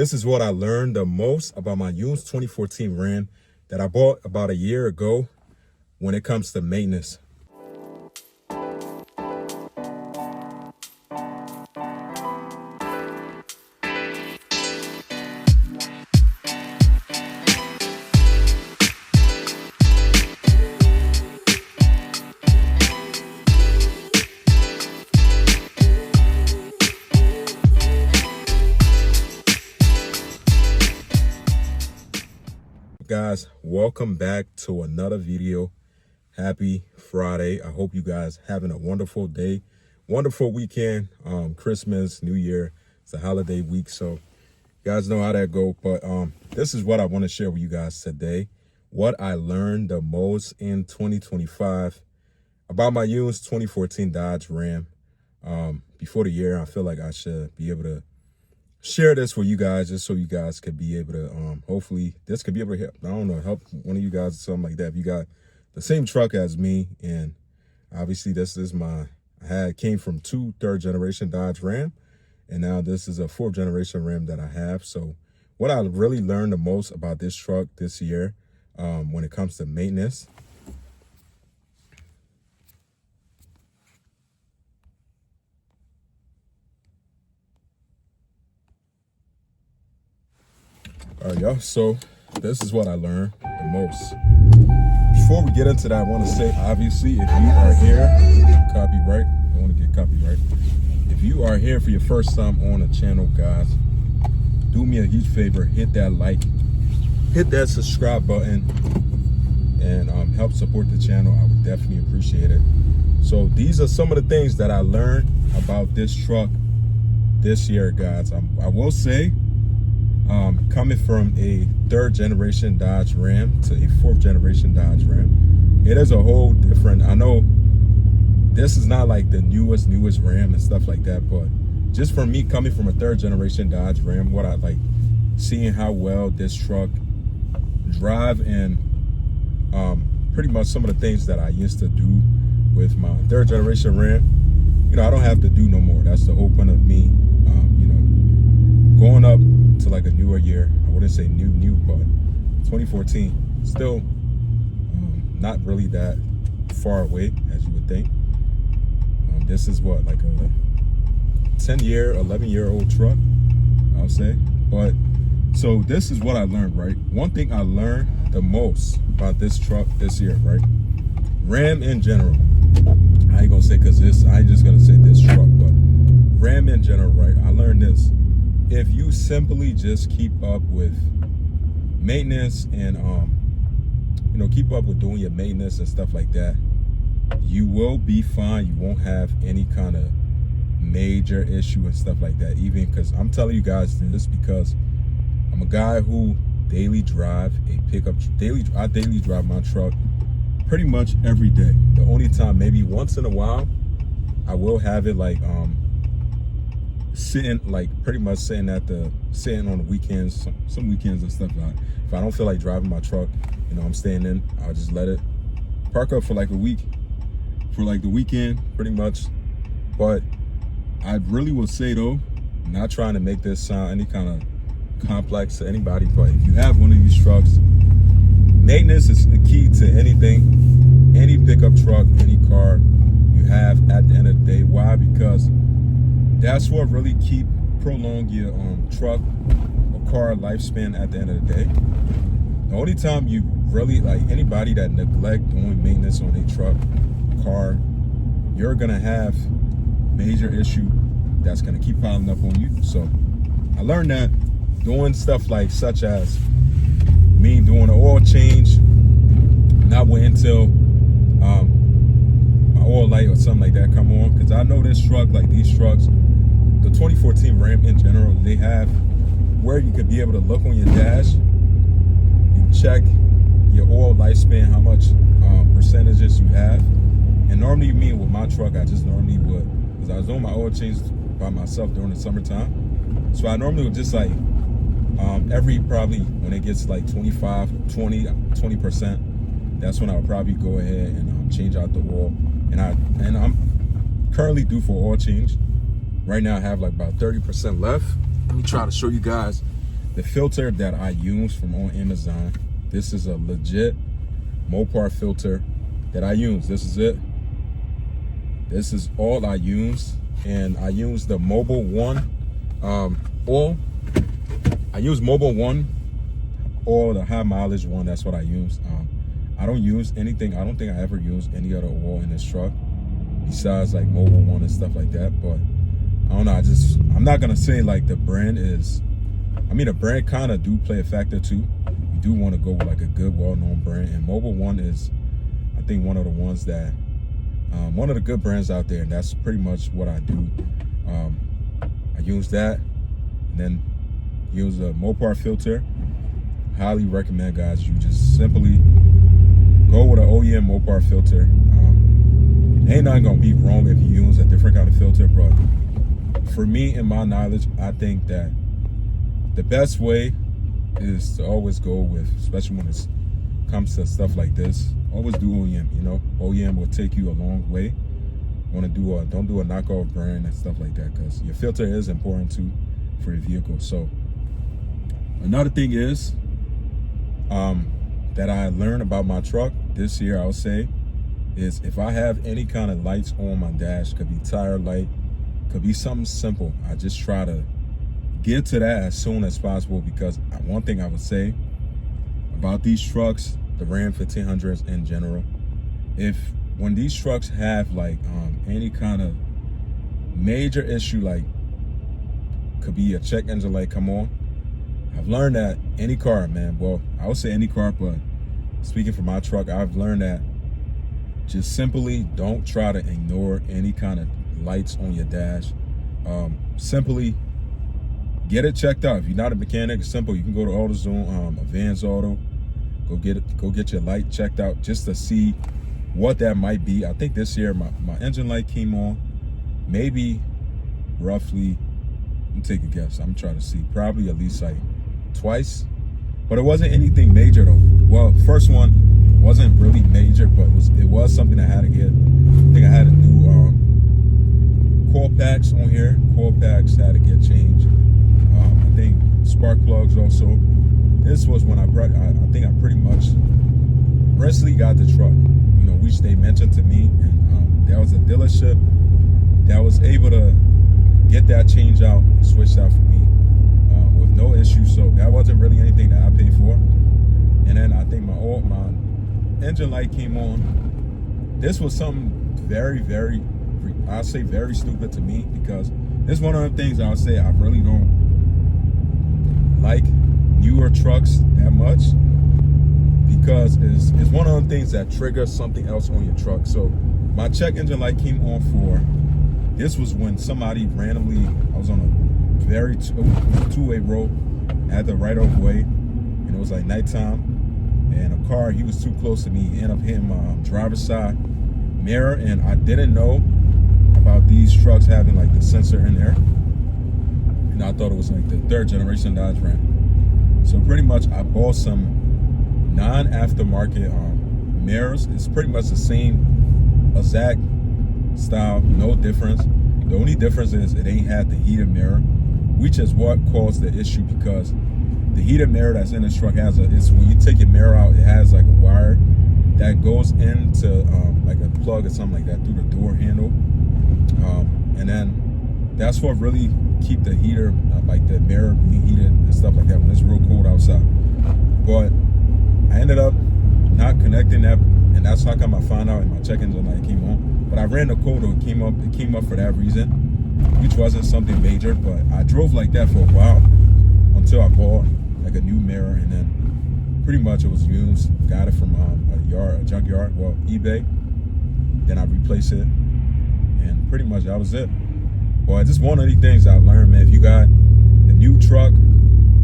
This is what I learned the most about my used 2014 Ram that I bought about a year ago when it comes to maintenance. Guys, welcome back to another video. Happy Friday. I hope you guys having a wonderful day, wonderful weekend. Christmas, New Year, it's a holiday week, so you guys know how that go. But this is what I want to share with you guys today, what I learned the most in 2025 about my used 2014 Dodge Ram. Before the year, I feel like I should be able to share this with you guys, just so you guys could be able to hopefully this could be able to help, I don't know, help one of you guys or something like that. If you got the same truck as me, and obviously this is came from two third-generation Dodge Ram, and now this is a fourth-generation Ram that I have. So what I really learned the most about this truck this year, when it comes to maintenance, all right, y'all, so this is what I learned the most. Before we get into that, I want to say, obviously, if you are here, copyright, I want to get copyright. If you are here for your first time on the channel, guys, do me a huge favor, hit that like, hit that subscribe button, and help support the channel. I would definitely appreciate it. So these are some of the things that I learned about this truck this year, guys. I will say, coming from a third-generation Dodge Ram to a fourth-generation Dodge Ram, it is a whole different. I know this is not like the newest Ram and stuff like that, but just for me, coming from a third-generation Dodge Ram, what I like, seeing how well this truck drive, and pretty much some of the things that I used to do with my third-generation Ram, you know, I don't have to do no more. That's the whole point of me, you know, going up to like a newer year. I wouldn't say new, but 2014 still not really that far away as you would think. This is what, like a 10-year, 11-year-old truck, I'll say. But so this is what I learned, right? One thing I learned the most about this truck this year, right? Ram in general. I ain't gonna say I ain't just gonna say this truck, but Ram in general, right? I learned this. If you simply just keep up with maintenance and you know, keep up with doing your maintenance and stuff like that, you will be fine. You won't have any kind of major issue and stuff like that. Even because I'm telling you guys this because I'm a guy who daily drive a pickup. I daily drive my truck pretty much every day. The only time, maybe once in a while, I will have it like sitting, like pretty much sitting on the weekends, some weekends and stuff like that. If I don't feel like driving my truck, you know, I'm staying in, I'll just let it park up for like a week, for like the weekend pretty much. But I really would say though, not trying to make this sound any kind of complex to anybody, but if you have one of these trucks, maintenance is the key to anything, any pickup truck, any car you have at the end of the day. Why? Because that's what really prolong your truck or car lifespan at the end of the day. The only time you really, like, anybody that neglect doing maintenance on a truck, car, you're gonna have major issue that's gonna keep piling up on you. So I learned that doing stuff like such as me doing an oil change, not waiting until my oil light or something like that come on, because I know this truck, like these trucks, the 2014 Ram in general, they have where you could be able to look on your dash and check your oil lifespan, how much percentages you have. And normally, me with my truck, I just normally would, because I was doing my oil change by myself during the summertime, so I normally would just like every, probably when it gets like 20%, that's when I would probably go ahead and change out the oil. And I'm currently due for oil change. Right now I have like about 30% left. Let me try to show you guys the filter that I use from on Amazon, this is a legit Mopar filter that I use. This is it. This is all I use. And I use the Mobile One oil. I use Mobile One oil, the high mileage one. That's what I use. I don't use anything. I don't think I ever used any other oil in this truck besides like Mobile One and stuff like that. But I don't know. I'm not gonna say like the brand is. I mean, the brand kind of do play a factor too. You do want to go with like a good, well-known brand, and Mobile One is, I think, one of the ones that, one of the good brands out there, and that's pretty much what I do. I use that, and then use a Mopar filter. Highly recommend, guys. You just simply go with an OEM Mopar filter. Ain't nothing gonna be wrong if you use a different kind of filter, but for me, in my knowledge, I think that the best way is to always go with, especially when it comes to stuff like this, always do OEM. You know, OEM will take you a long way. Want to do don't do a knockoff brand and stuff like that, because your filter is important too for your vehicle. So another thing is that I learned about my truck this year, I would say, is if I have any kind of lights on my dash, could be tire light, could be something simple, I just try to get to that as soon as possible. Because one thing I would say about these trucks, the Ram 1500s in general, when these trucks have like any kind of major issue, like could be a check engine light come on, I've learned that any car, man, well, I would say any car, but speaking for my truck, I've learned that just simply don't try to ignore any kind of lights on your dash. Simply get it checked out. If you're not a mechanic, it's simple. You can go to AutoZone, Advanced Auto, go get your light checked out just to see what that might be. I think this year my engine light came on maybe roughly, let me take a guess, I'm trying to see, probably at least like twice, but it wasn't anything major though. Well, first one wasn't really major, but it was something I had to get. I think I had to do coil packs on here. Coil packs had to get changed. I think spark plugs also. This was when I think I pretty much recently got the truck, you know, which they mentioned to me, and there was a dealership that was able to get that change out, switched out for me with no issue. So that wasn't really anything that I paid for. And then I think my engine light came on. This was something very, very, I'll say very stupid to me, because this is one of the things I would say I really don't like newer trucks that much, because it's one of the things that triggers something else on your truck. So my check engine light came on this was when somebody randomly, I was on a very two-way road, at the right of way, and it was like nighttime, and a car, he was too close to me, he ended up hitting my driver's side mirror, and I didn't know about these trucks having like the sensor in there, and I thought it was like the 3rd generation Dodge Ram. So pretty much I bought some non-aftermarket mirrors. It's pretty much the same exact style, no difference. The only difference is it ain't had the heated mirror, which is what caused the issue, because the heated mirror that's in this truck it's when you take your mirror out, it has like a wire that goes into like a plug or something like that through the door handle, and then that's what really keep the heater, like the mirror being heated and stuff like that when it's real cold outside. But I ended up not connecting that, and that's how come I found out in my check engine light came on. But I ran the code, it came up for that reason, which wasn't something major. But I drove like that for a while until I bought like a new mirror, and then pretty much it was used. Got it from a junkyard, well, eBay. Then I replaced it, and pretty much that was it. Boy, just one of these things I learned, man. If you got a new truck,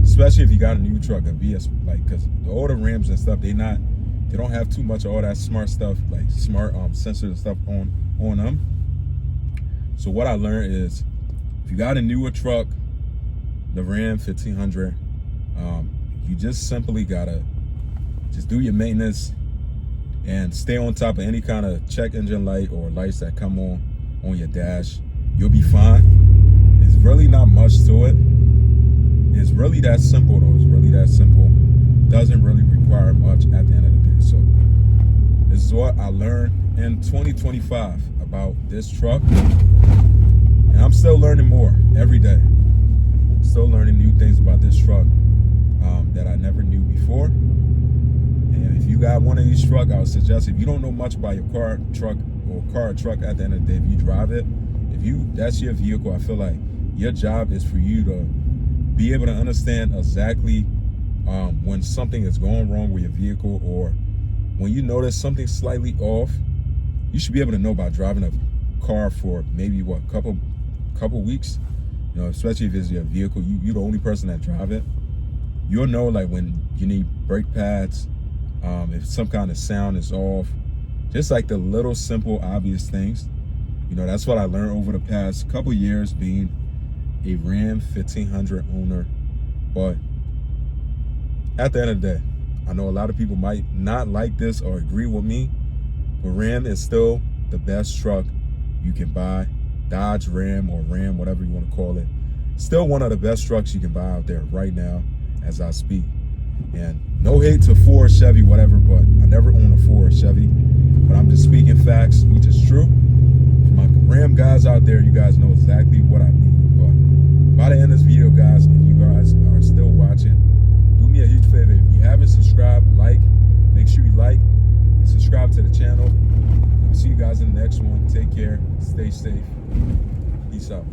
especially if you got a new truck, a VS, like, because the older Rams and stuff, they don't have too much of all that smart stuff, like smart sensors and stuff on them. So what I learned is, if you got a newer truck, the Ram 1500, you just simply gotta just do your maintenance and stay on top of any kind of check engine light or lights that come on your dash. You'll be fine. It's really not much to it. it's really that simple, though. It's really that simple. Doesn't really require much at the end of the day. So this is what I learned in 2025 about this truck. And I'm still learning more every day. Still learning new things about this truck that I never knew before. And if you got one of these trucks, I would suggest, if you don't know much about your car, truck, or car or truck at the end of the day, if you drive it, that's your vehicle, I feel like your job is for you to be able to understand exactly when something is going wrong with your vehicle, or when you notice something slightly off. You should be able to know by driving a car for maybe couple weeks, you know, especially if it's your vehicle, you're the only person that drive it. You'll know like when you need brake pads, if some kind of sound is off, just like the little simple obvious things. You know, that's what I learned over the past couple years being a Ram 1500 owner. But at the end of the day, I know a lot of people might not like this or agree with me, but Ram is still the best truck you can buy. Dodge Ram, or Ram, whatever you want to call it, still one of the best trucks you can buy out there right now as I speak. And no hate to Ford, Chevy, whatever, but I never owned a Ford, Chevy. But I'm just speaking facts, which is true. For my Ram guys out there, you guys know exactly what I mean. But by the end of this video, guys, if you guys are still watching, do me a huge favor. If you haven't subscribed, make sure you like and subscribe to the channel. I'll see you guys in the next one. Take care. Stay safe. Peace out.